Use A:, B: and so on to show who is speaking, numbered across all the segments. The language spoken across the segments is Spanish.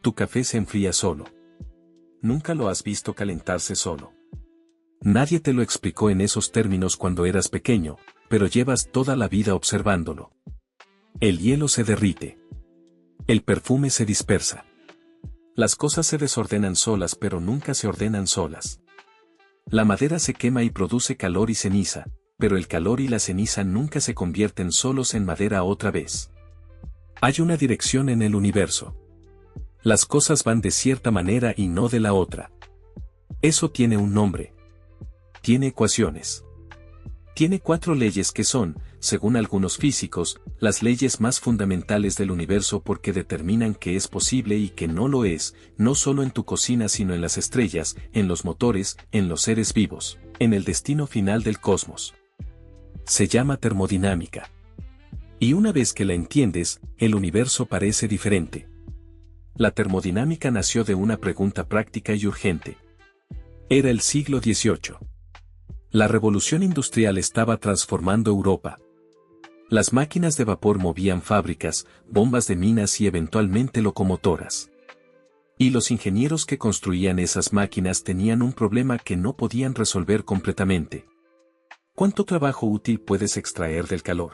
A: Tu café se enfría solo. Nunca lo has visto calentarse solo. Nadie te lo explicó en esos términos cuando eras pequeño, pero llevas toda la vida observándolo. El hielo se derrite. El perfume se dispersa. Las cosas se desordenan solas pero nunca se ordenan solas. La madera se quema y produce calor y ceniza, pero el calor y la ceniza nunca se convierten solos en madera otra vez. Hay una dirección en el universo. Las cosas van de cierta manera y no de la otra. Eso tiene un nombre. Tiene ecuaciones. Tiene 4 leyes que son, según algunos físicos, las leyes más fundamentales del universo porque determinan qué es posible y qué no lo es, no solo en tu cocina sino en las estrellas, en los motores, en los seres vivos, en el destino final del cosmos. Se llama termodinámica. Y una vez que la entiendes, el universo parece diferente. La termodinámica nació de una pregunta práctica y urgente. Era el siglo XVIII. La revolución industrial estaba transformando Europa. Las máquinas de vapor movían fábricas, bombas de minas y eventualmente locomotoras. Y los ingenieros que construían esas máquinas tenían un problema que no podían resolver completamente. ¿Cuánto trabajo útil puedes extraer del calor?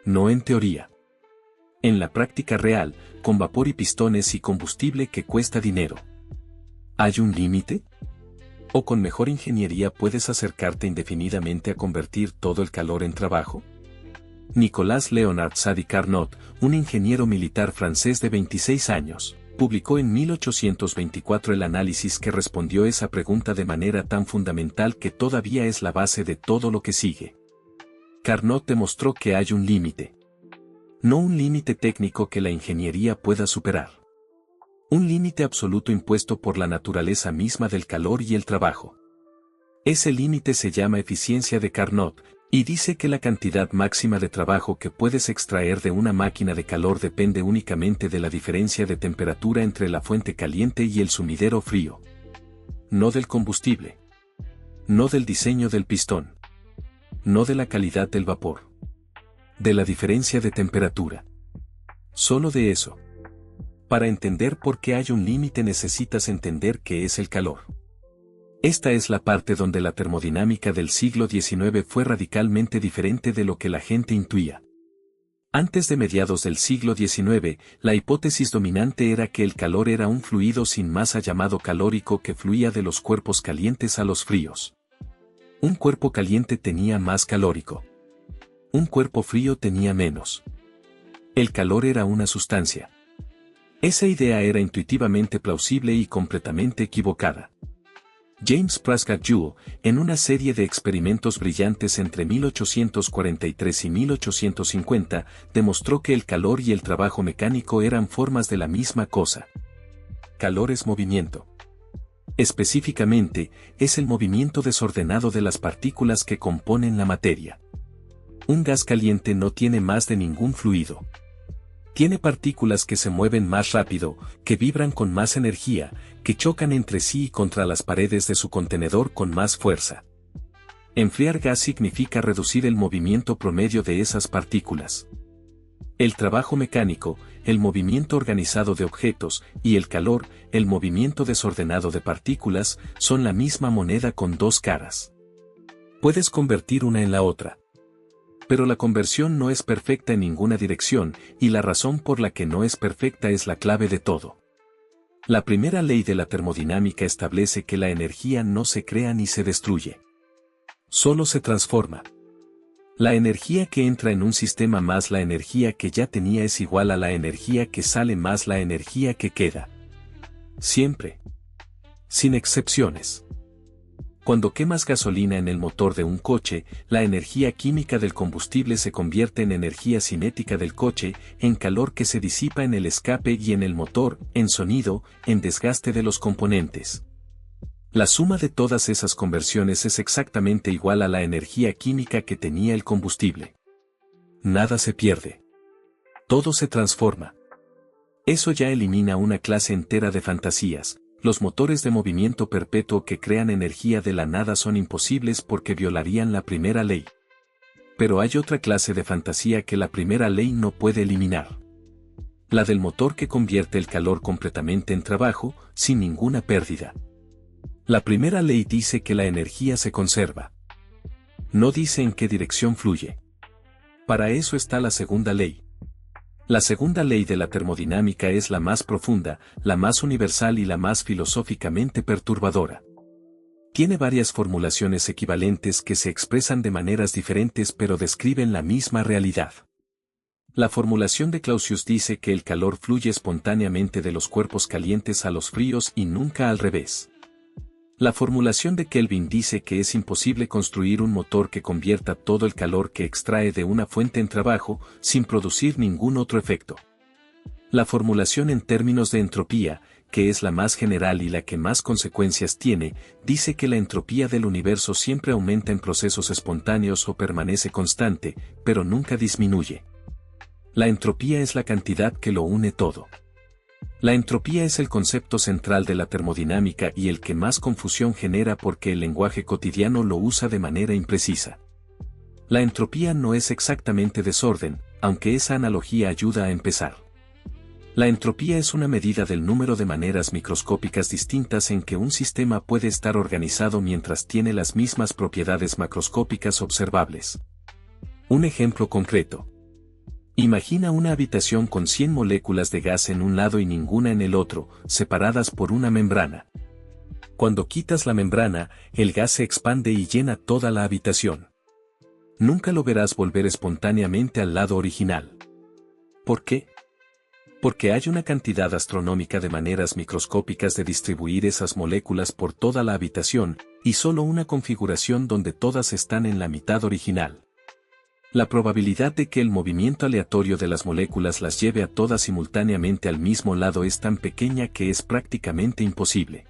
A: No en teoría. En la práctica real, con vapor y pistones y combustible que cuesta dinero. ¿Hay un límite? ¿O con mejor ingeniería puedes acercarte indefinidamente a convertir todo el calor en trabajo? Nicolas Léonard Sadi Carnot, un ingeniero militar francés de 26 años, publicó en 1824 el análisis que respondió esa pregunta de manera tan fundamental que todavía es la base de todo lo que sigue. Carnot demostró que hay un límite. No un límite técnico que la ingeniería pueda superar. Un límite absoluto impuesto por la naturaleza misma del calor y el trabajo. Ese límite se llama eficiencia de Carnot, y dice que la cantidad máxima de trabajo que puedes extraer de una máquina de calor depende únicamente de la diferencia de temperatura entre la fuente caliente y el sumidero frío. No del combustible. No del diseño del pistón. No de la calidad del vapor. De la diferencia de temperatura. Solo de eso. Para entender por qué hay un límite necesitas entender qué es el calor. Esta es la parte donde la termodinámica del siglo XIX fue radicalmente diferente de lo que la gente intuía. Antes de mediados del siglo XIX, la hipótesis dominante era que el calor era un fluido sin masa llamado calórico que fluía de los cuerpos calientes a los fríos. Un cuerpo caliente tenía más calórico. Un cuerpo frío tenía menos. El calor era una sustancia. Esa idea era intuitivamente plausible y completamente equivocada. James Prescott Joule, en una serie de experimentos brillantes entre 1843 y 1850, demostró que el calor y el trabajo mecánico eran formas de la misma cosa. Calor es movimiento. Específicamente, es el movimiento desordenado de las partículas que componen la materia. Un gas caliente no tiene más de ningún fluido. Tiene partículas que se mueven más rápido, que vibran con más energía, que chocan entre sí y contra las paredes de su contenedor con más fuerza. Enfriar gas significa reducir el movimiento promedio de esas partículas. El trabajo mecánico, el movimiento organizado de objetos, y el calor, el movimiento desordenado de partículas, son la misma moneda con 2 caras. Puedes convertir una en la otra. Pero la conversión no es perfecta en ninguna dirección, y la razón por la que no es perfecta es la clave de todo. La primera ley de la termodinámica establece que la energía no se crea ni se destruye. Solo se transforma. La energía que entra en un sistema más la energía que ya tenía es igual a la energía que sale más la energía que queda. Siempre. Sin excepciones. Cuando quemas gasolina en el motor de un coche, la energía química del combustible se convierte en energía cinética del coche, en calor que se disipa en el escape y en el motor, en sonido, en desgaste de los componentes. La suma de todas esas conversiones es exactamente igual a la energía química que tenía el combustible. Nada se pierde. Todo se transforma. Eso ya elimina una clase entera de fantasías. Los motores de movimiento perpetuo que crean energía de la nada son imposibles porque violarían la primera ley. Pero hay otra clase de fantasía que la primera ley no puede eliminar. La del motor que convierte el calor completamente en trabajo, sin ninguna pérdida. La primera ley dice que la energía se conserva. No dice en qué dirección fluye. Para eso está la segunda ley. La segunda ley de la termodinámica es la más profunda, la más universal y la más filosóficamente perturbadora. Tiene varias formulaciones equivalentes que se expresan de maneras diferentes pero describen la misma realidad. La formulación de Clausius dice que el calor fluye espontáneamente de los cuerpos calientes a los fríos y nunca al revés. La formulación de Kelvin dice que es imposible construir un motor que convierta todo el calor que extrae de una fuente en trabajo, sin producir ningún otro efecto. La formulación en términos de entropía, que es la más general y la que más consecuencias tiene, dice que la entropía del universo siempre aumenta en procesos espontáneos o permanece constante, pero nunca disminuye. La entropía es la cantidad que lo une todo. La entropía es el concepto central de la termodinámica y el que más confusión genera porque el lenguaje cotidiano lo usa de manera imprecisa. La entropía no es exactamente desorden, aunque esa analogía ayuda a empezar. La entropía es una medida del número de maneras microscópicas distintas en que un sistema puede estar organizado mientras tiene las mismas propiedades macroscópicas observables. Un ejemplo concreto. Imagina una habitación con 100 moléculas de gas en un lado y ninguna en el otro, separadas por una membrana. Cuando quitas la membrana, el gas se expande y llena toda la habitación. Nunca lo verás volver espontáneamente al lado original. ¿Por qué? Porque hay una cantidad astronómica de maneras microscópicas de distribuir esas moléculas por toda la habitación, y solo una configuración donde todas están en la mitad original. La probabilidad de que el movimiento aleatorio de las moléculas las lleve a todas simultáneamente al mismo lado es tan pequeña que es prácticamente imposible.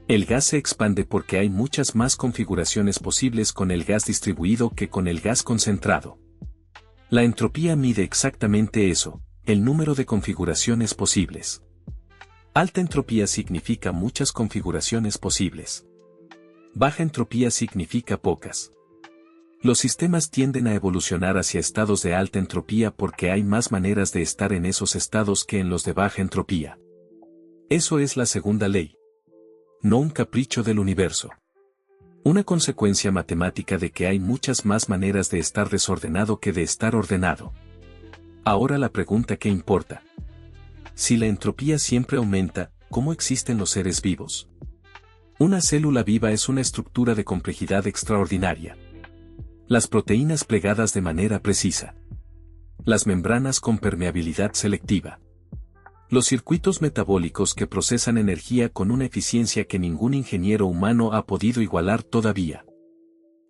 A: El gas se expande porque hay muchas más configuraciones posibles con el gas distribuido que con el gas concentrado. La entropía mide exactamente eso, el número de configuraciones posibles. Alta entropía significa muchas configuraciones posibles. Baja entropía significa pocas. Los sistemas tienden a evolucionar hacia estados de alta entropía porque hay más maneras de estar en esos estados que en los de baja entropía. Eso es la segunda ley. No un capricho del universo. Una consecuencia matemática de que hay muchas más maneras de estar desordenado que de estar ordenado. Ahora la pregunta que importa. Si la entropía siempre aumenta, ¿cómo existen los seres vivos? Una célula viva es una estructura de complejidad extraordinaria. Las proteínas plegadas de manera precisa. Las membranas con permeabilidad selectiva. Los circuitos metabólicos que procesan energía con una eficiencia que ningún ingeniero humano ha podido igualar todavía.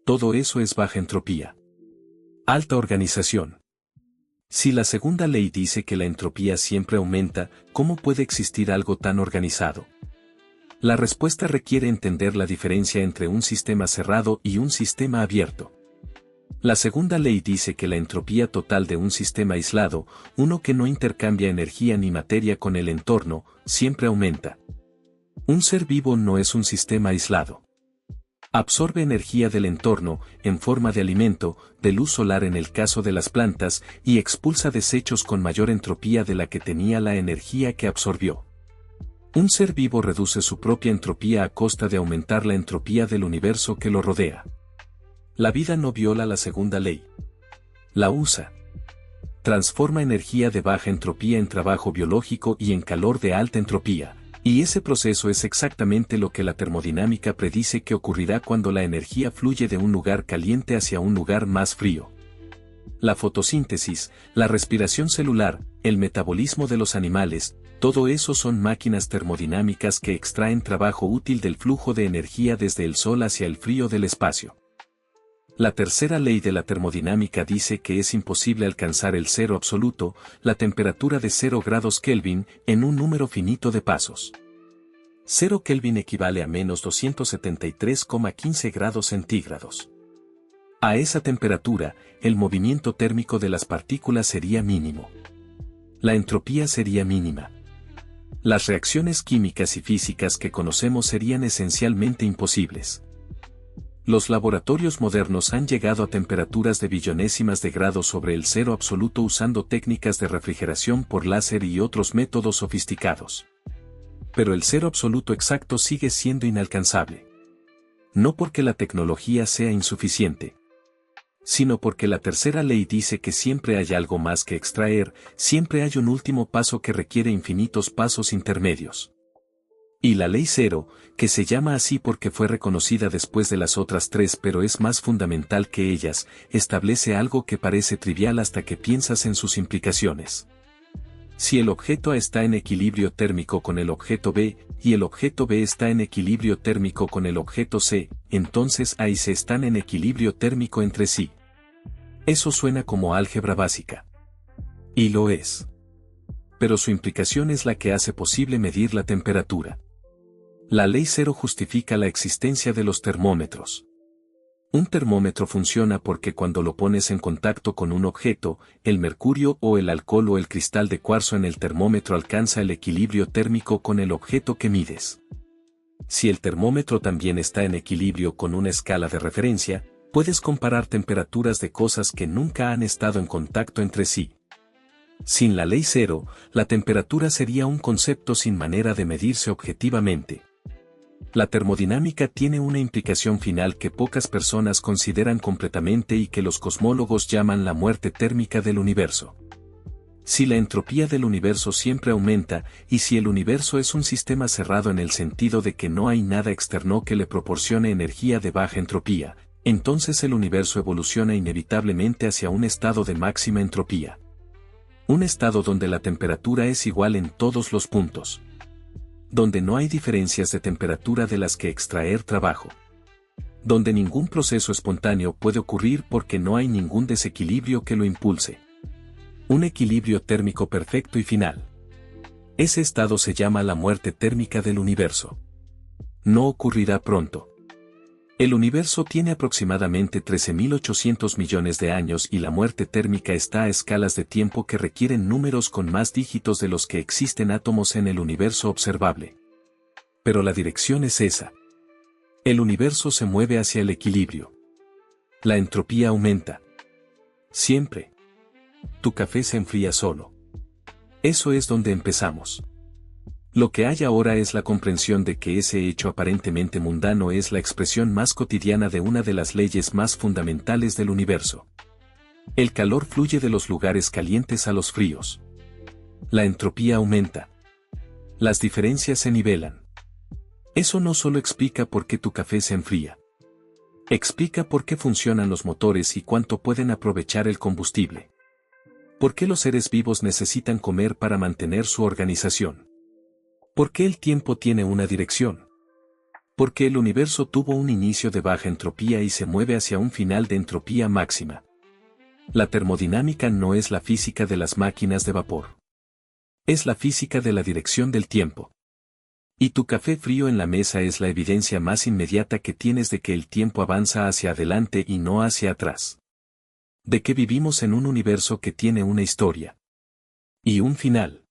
A: Todo eso es baja entropía. Alta organización. Si la segunda ley dice que la entropía siempre aumenta, ¿cómo puede existir algo tan organizado? La respuesta requiere entender la diferencia entre un sistema cerrado y un sistema abierto. La segunda ley dice que la entropía total de un sistema aislado, uno que no intercambia energía ni materia con el entorno, siempre aumenta. Un ser vivo no es un sistema aislado. Absorbe energía del entorno, en forma de alimento, de luz solar en el caso de las plantas, y expulsa desechos con mayor entropía de la que tenía la energía que absorbió. Un ser vivo reduce su propia entropía a costa de aumentar la entropía del universo que lo rodea. La vida no viola la segunda ley. La usa. Transforma energía de baja entropía en trabajo biológico y en calor de alta entropía, y ese proceso es exactamente lo que la termodinámica predice que ocurrirá cuando la energía fluye de un lugar caliente hacia un lugar más frío. La fotosíntesis, la respiración celular, el metabolismo de los animales, todo eso son máquinas termodinámicas que extraen trabajo útil del flujo de energía desde el Sol hacia el frío del espacio. La tercera ley de la termodinámica dice que es imposible alcanzar el cero absoluto, la temperatura de 0 grados Kelvin, en un número finito de pasos. 0 Kelvin equivale a menos 273,15 grados centígrados. A esa temperatura, el movimiento térmico de las partículas sería mínimo. La entropía sería mínima. Las reacciones químicas y físicas que conocemos serían esencialmente imposibles. Los laboratorios modernos han llegado a temperaturas de billonésimas de grado sobre el cero absoluto usando técnicas de refrigeración por láser y otros métodos sofisticados. Pero el cero absoluto exacto sigue siendo inalcanzable. No porque la tecnología sea insuficiente, sino porque la tercera ley dice que siempre hay algo más que extraer, siempre hay un último paso que requiere infinitos pasos intermedios. Y la ley cero, que se llama así porque fue reconocida después de las otras tres pero es más fundamental que ellas, establece algo que parece trivial hasta que piensas en sus implicaciones. Si el objeto A está en equilibrio térmico con el objeto B, y el objeto B está en equilibrio térmico con el objeto C, entonces A y C están en equilibrio térmico entre sí. Eso suena como álgebra básica. Y lo es. Pero su implicación es la que hace posible medir la temperatura. La ley cero justifica la existencia de los termómetros. Un termómetro funciona porque cuando lo pones en contacto con un objeto, el mercurio o el alcohol o el cristal de cuarzo en el termómetro alcanza el equilibrio térmico con el objeto que mides. Si el termómetro también está en equilibrio con una escala de referencia, puedes comparar temperaturas de cosas que nunca han estado en contacto entre sí. Sin la ley cero, la temperatura sería un concepto sin manera de medirse objetivamente. La termodinámica tiene una implicación final que pocas personas consideran completamente y que los cosmólogos llaman la muerte térmica del universo. Si la entropía del universo siempre aumenta, y si el universo es un sistema cerrado en el sentido de que no hay nada externo que le proporcione energía de baja entropía, entonces el universo evoluciona inevitablemente hacia un estado de máxima entropía. Un estado donde la temperatura es igual en todos los puntos. Donde no hay diferencias de temperatura de las que extraer trabajo. Donde ningún proceso espontáneo puede ocurrir porque no hay ningún desequilibrio que lo impulse. Un equilibrio térmico perfecto y final. Ese estado se llama la muerte térmica del universo. No ocurrirá pronto. El universo tiene aproximadamente 13.800 millones de años y la muerte térmica está a escalas de tiempo que requieren números con más dígitos de los que existen átomos en el universo observable. Pero la dirección es esa. El universo se mueve hacia el equilibrio. La entropía aumenta. Siempre. Tu café se enfría solo. Eso es donde empezamos. Lo que hay ahora es la comprensión de que ese hecho aparentemente mundano es la expresión más cotidiana de una de las leyes más fundamentales del universo. El calor fluye de los lugares calientes a los fríos. La entropía aumenta. Las diferencias se nivelan. Eso no solo explica por qué tu café se enfría. Explica por qué funcionan los motores y cuánto pueden aprovechar el combustible. ¿Por qué los seres vivos necesitan comer para mantener su organización? ¿Por qué el tiempo tiene una dirección? Porque el universo tuvo un inicio de baja entropía y se mueve hacia un final de entropía máxima. La termodinámica no es la física de las máquinas de vapor. Es la física de la dirección del tiempo. Y tu café frío en la mesa es la evidencia más inmediata que tienes de que el tiempo avanza hacia adelante y no hacia atrás. De que vivimos en un universo que tiene una historia. Y un final.